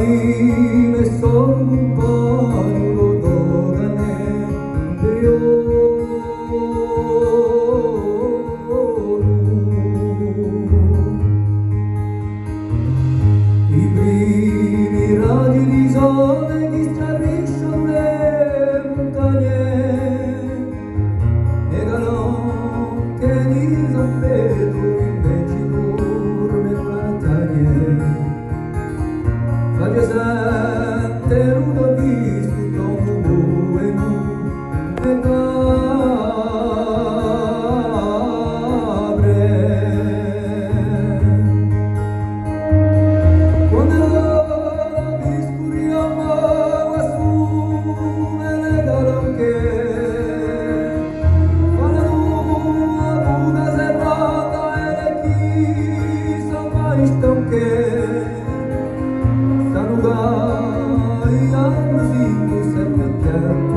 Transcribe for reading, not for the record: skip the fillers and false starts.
me son un paro dogane I primi raggi di sole che strisciano le montagne e la notte di San Pedro invece dorme montagne. Faglia sente Ludovico Tomo e nu e cabre. Quando la discuriamo a su e le galonche fanno una serrata e le chissà mai stonche. Sanugai ang musiko sa kanya